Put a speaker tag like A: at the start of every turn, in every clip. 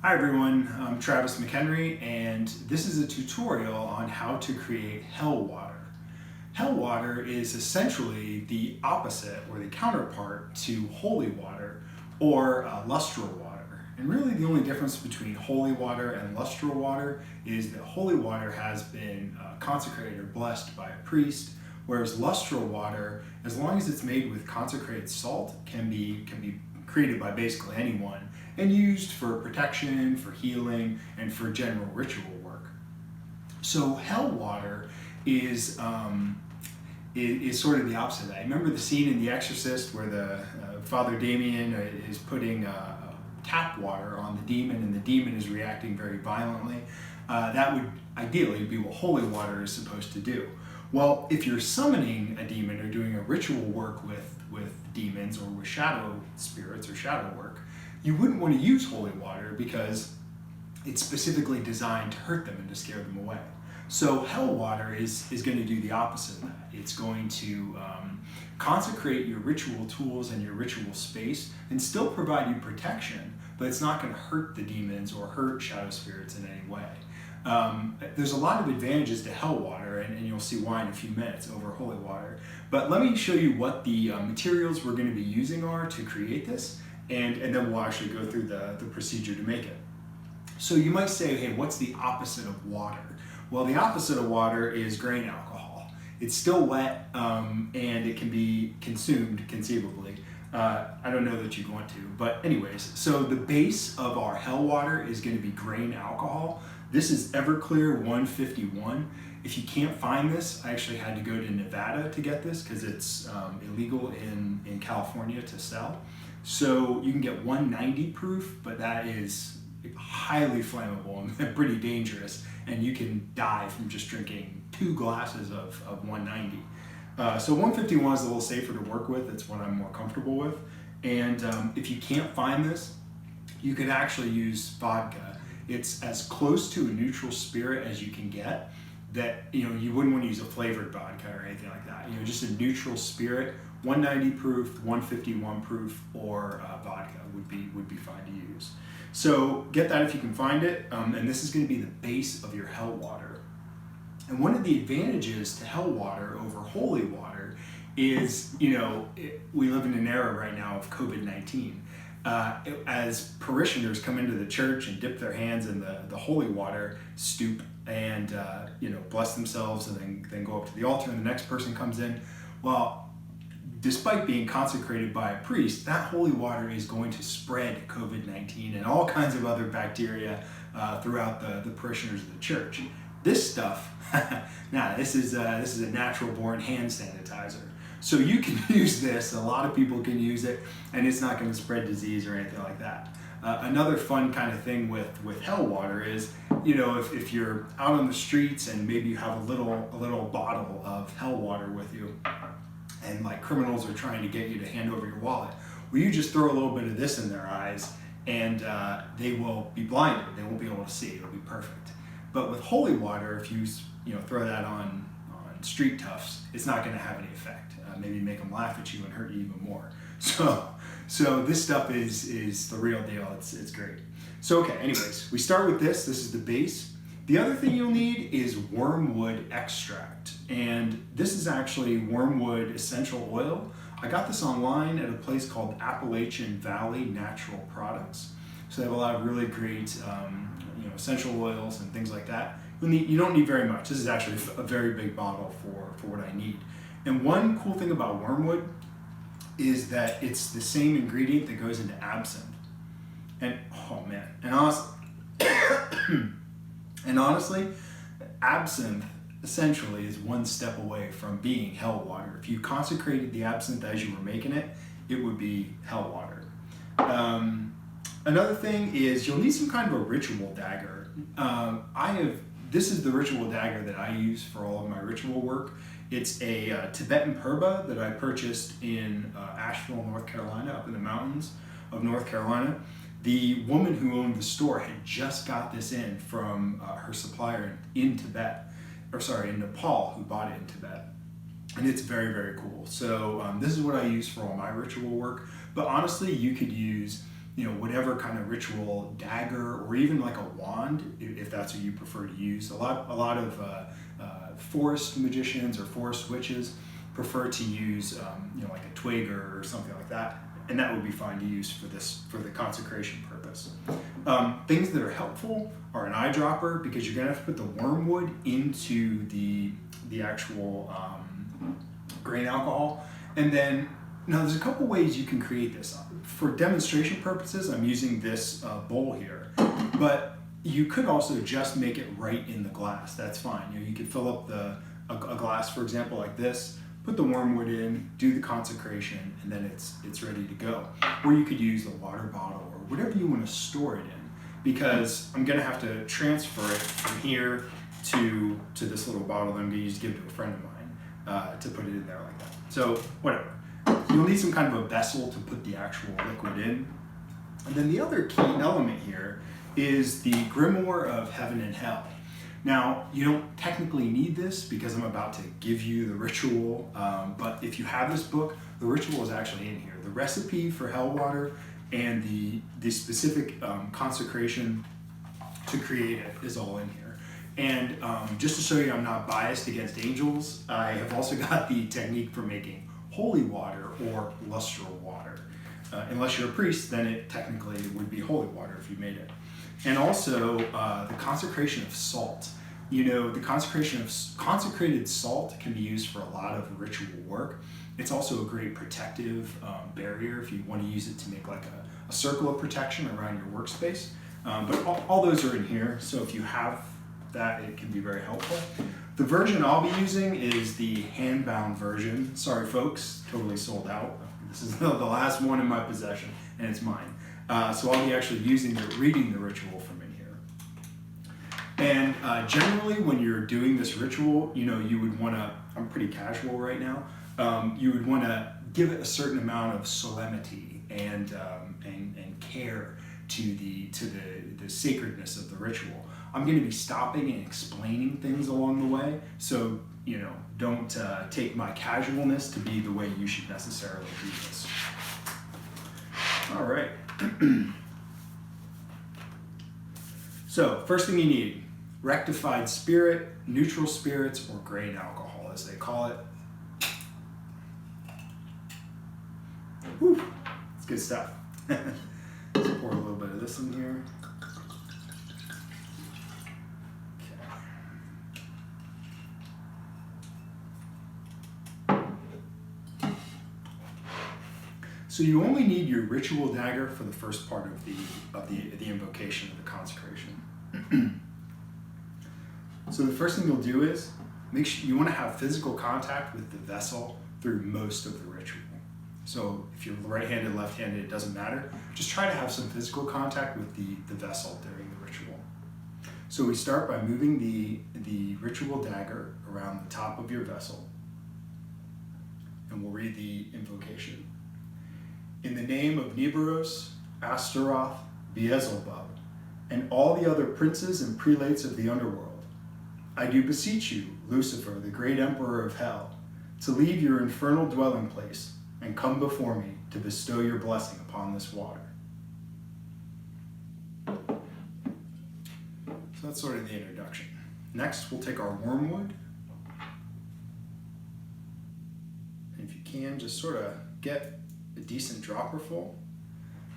A: Hi everyone, I'm Travis McHenry, and this is a tutorial on how to create hell water. Hell water is essentially the opposite or the counterpart to holy water or lustral water. And really the only difference between holy water and lustral water is that holy water has been consecrated or blessed by a priest, whereas lustral water, as long as it's made with consecrated salt, can be created by basically anyone and used for protection, for healing, and for general ritual work. So hell water is sort of the opposite of that. Remember the scene in The Exorcist where the Father Damien is putting tap water on the demon and the demon is reacting very violently? That would ideally be what holy water is supposed to do. Well, if you're summoning a demon or doing a ritual work with demons or with shadow spirits or shadow work, you wouldn't want to use holy water because it's specifically designed to hurt them and to scare them away. So hell water is going to do the opposite of that. It's going to consecrate your ritual tools and your ritual space and still provide you protection, but it's not going to hurt the demons or hurt shadow spirits in any way. There's a lot of advantages to hell water, and you'll see why in a few minutes over holy water. But let me show you what the materials we're going to be using are to create this, and then we'll actually go through the procedure to make it. So you might say, hey, what's the opposite of water? Well, the opposite of water is grain alcohol. It's still wet, and it can be consumed conceivably. I don't know that you'd want to, but anyways, so the base of our hell water is going to be grain alcohol. This is Everclear 151. If you can't find this, I actually had to go to Nevada to get this because it's illegal in California to sell. So you can get 190 proof, but that is highly flammable and pretty dangerous, and you can die from just drinking 2 glasses of 190. So 151 is a little safer to work with. It's what I'm more comfortable with. And if you can't find this, you could actually use vodka. It's as close to a neutral spirit as you can get. That, you wouldn't want to use a flavored vodka or anything like that. Just a neutral spirit, 190 proof, 151 proof, or vodka would be fine to use. So get that if you can find it, and this is going to be the base of your hell water. And one of the advantages to hell water over holy water is, we live in an era right now of COVID-19. As parishioners come into the church and dip their hands in the holy water, stoop and bless themselves, and then go up to the altar, and the next person comes in. Well, despite being consecrated by a priest, that holy water is going to spread COVID-19 and all kinds of other throughout the parishioners of the church. This stuff, this is a natural-born hand sanitizer. So you can use this, a lot of people can use it, and it's not going to spread disease or anything like that. Another fun kind of thing with hell water is, if you're out on the streets and maybe you have a little bottle of hell water with you, and like criminals are trying to get you to hand over your wallet, well, you just throw a little bit of this in their eyes, and they will be blinded. They won't be able to see. It'll be perfect. But with holy water, if you throw that on street toughs, it's not going to have any effect. Maybe make them laugh at you and hurt you even more. So this stuff is the real deal. It's great. So okay, anyways, we start with this. This is the base. The other thing you'll need is wormwood extract, and this is actually wormwood essential oil. I got this online at a place called Appalachian Valley Natural Products. So they have a lot of really great essential oils and things like that. You don't need very much. This is actually a very big bottle for what I need. And one cool thing about wormwood is that it's the same ingredient that goes into absinthe. And oh man, and honestly, absinthe essentially is one step away from being hell water. If you consecrated the absinthe as you were making it, it would be hell water. Another thing is you'll need some kind of a ritual dagger. This is the ritual dagger that I use for all of my ritual work. It's a Tibetan purba that I purchased in Asheville, North Carolina, up in the mountains of North Carolina. The woman who owned the store had just got this in from her supplier in Nepal, who bought it in Tibet. And it's very, very cool. So this is what I use for all my ritual work. But honestly, you could use whatever kind of ritual dagger or even like a wand, if that's what you prefer to use. A lot of forest magicians or forest witches prefer to use like a twig or something like that, and that would be fine to use for the consecration purpose. Things that are helpful are an eyedropper, because you're going to have to put the wormwood into the actual grain alcohol. And then now there's a couple ways you can create this. For demonstration purposes, I'm using this bowl here, but you could also just make it right in the glass. That's fine. You could fill up a glass, for example, like this, put the wormwood in, do the consecration, and then it's ready to go. Or you could use a water bottle or whatever you want to store it in, because I'm going to have to transfer it from here to this little bottle that I'm going to use to give to a friend of mine to put it in there like that. So whatever. You'll need some kind of a vessel to put the actual liquid in. And then the other key element here is the Grimoire of Heaven and Hell. Now, you don't technically need this because I'm about to give you the ritual, but if you have this book, the ritual is actually in here. The recipe for hell water and the specific consecration to create it is all in here. And just to show you I'm not biased against angels, I have also got the technique for making holy water or lustral water. Unless you're a priest, then it technically would be holy water if you made it. And also the consecration of salt. The consecration of consecrated salt can be used for a lot of ritual work. It's also a great protective barrier if you want to use it to make like a circle of protection around your workspace. But all those are in here, so if you have that, it can be very helpful. The version I'll be using is the hand-bound version. Sorry folks, totally sold out. This is the last one in my possession, and it's mine. So I'll be actually reading the ritual from in here. And generally when you're doing this ritual, you would want to, I'm pretty casual right now, you would want to give it a certain amount of solemnity and care to the sacredness of the ritual. I'm going to be stopping and explaining things along the way, so don't take my casualness to be the way you should necessarily do this. All right. So first thing you need, rectified spirit, neutral spirits, or grain alcohol as they call it. Whew, it's good stuff. Let's pour a little bit of this in here. So you only need your ritual dagger for the first part of the invocation of the consecration. So the first thing you'll do is make sure you want to have physical contact with the vessel through most of the ritual. So if you're right-handed, left-handed, it doesn't matter. Just try to have some physical contact with the vessel during the ritual. So we start by moving the ritual dagger around the top of your vessel, and we'll read the invocation. In the name of Nibiros, Astaroth, Beelzebub, and all the other princes and prelates of the underworld, I do beseech you, Lucifer, the great emperor of hell, to leave your infernal dwelling place and come before me to bestow your blessing upon this water. So that's sort of the introduction. Next, we'll take our wormwood. And if you can, just sort of get a decent dropper full.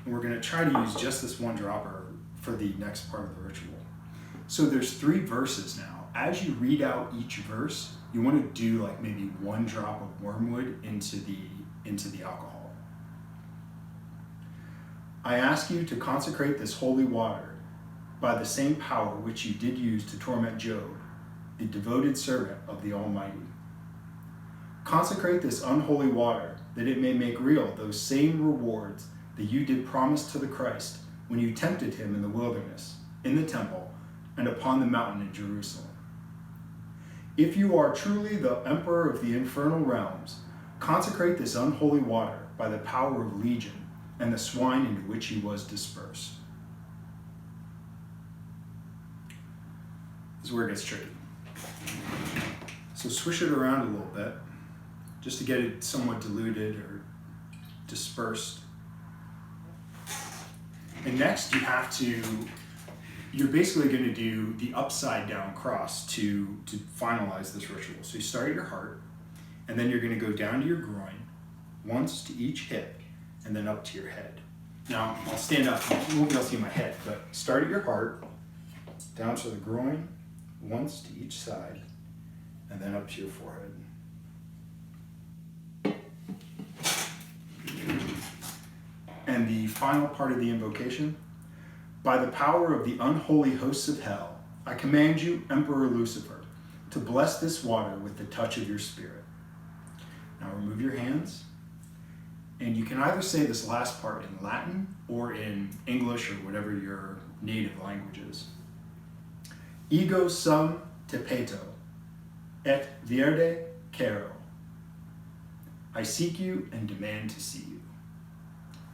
A: And we're going to try to use just this one dropper for the next part of the ritual. So there's 3 verses now. As you read out each verse, you want to do like maybe 1 drop of wormwood into the alcohol. I ask you to consecrate this holy water by the same power which you did use to torment Job, the devoted servant of the Almighty. Consecrate this unholy water, that it may make real those same rewards that you did promise to the Christ when you tempted him in the wilderness, in the temple, and upon the mountain in Jerusalem. If you are truly the emperor of the infernal realms, consecrate this unholy water by the power of Legion and the swine into which he was dispersed. This is where it gets tricky. So swish it around a little bit, just to get it somewhat diluted or dispersed. And next you have to you're basically going to do the upside down cross to finalize this ritual. So you start at your heart, and then you're going to go down to your groin, once to each hip, and then up to your head. Now, I'll stand up, you won't be able to see my head, but start at your heart, down to the groin, once to each side, and then up to your forehead. And the final part of the invocation: by the power of the unholy hosts of hell, I command you, Emperor Lucifer, to bless this water with the touch of your spirit. Now remove your hands, and you can either say this last part in Latin or in English or whatever your native language is. Ego sum te peto, et vierde caro. I seek you and demand to see you.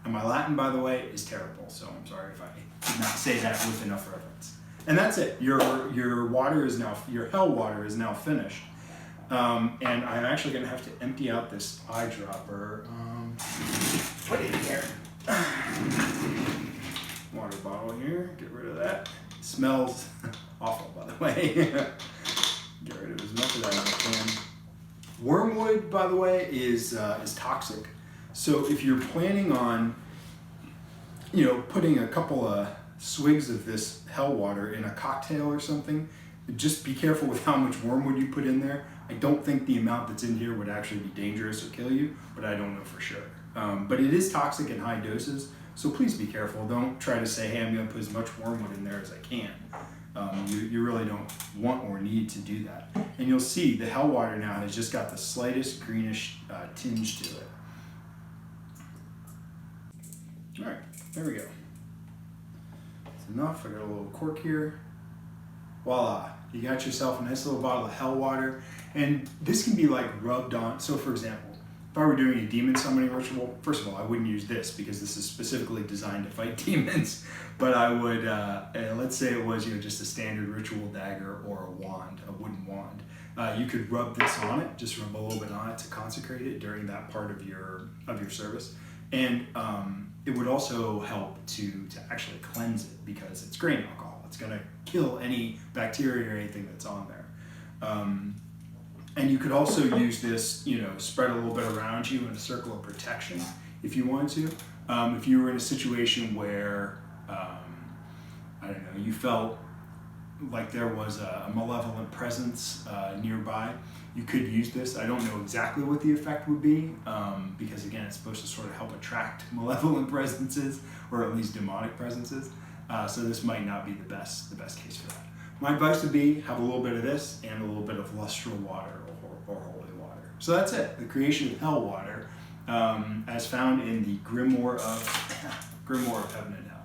A: And my Latin, by the way, is terrible, so I'm sorry if I did not say that with enough reverence. And that's it. Your water is now, your hell water is now finished. And I'm actually going to have to empty out this eyedropper. Put it here. Water bottle here. Get rid of that. It smells awful, by the way. Get rid of as much of that as I can. Wormwood, by the way, is toxic. So if you're planning on, putting a couple of swigs of this hell water in a cocktail or something, just be careful with how much wormwood you put in there. I don't think the amount that's in here would actually be dangerous or kill you, but I don't know for sure. But it is toxic in high doses, so please be careful. Don't try to say, hey, I'm going to put as much wormwood in there as I can. You really don't want or need to do that. And you'll see the hell water now has just got the slightest greenish tinge to it. All right, there we go. That's enough. I got a little cork here. Voila, you got yourself a nice little bottle of hell water. And this can be like rubbed on. So for example, if I were doing a demon summoning ritual, first of all, I wouldn't use this because this is specifically designed to fight demons. But I would, let's say it was just a standard ritual dagger or a wand, a wooden wand. You could rub this on it, just rub a little bit on it to consecrate it during that part of your service. And it would also help to actually cleanse it because it's grain alcohol. It's going to kill any bacteria or anything that's on there. And you could also use this, spread a little bit around you in a circle of protection if you wanted to. If you were in a situation where, I don't know, you felt like there was a malevolent presence nearby, you could use this. I don't know exactly what the effect would be because, again, it's supposed to sort of help attract malevolent presences or at least demonic presences. So this might not be the best case for that. My advice would be have a little bit of this and a little bit of lustral water or holy water. So that's it, the creation of hell water as found in the Grimoire of Heaven and Hell.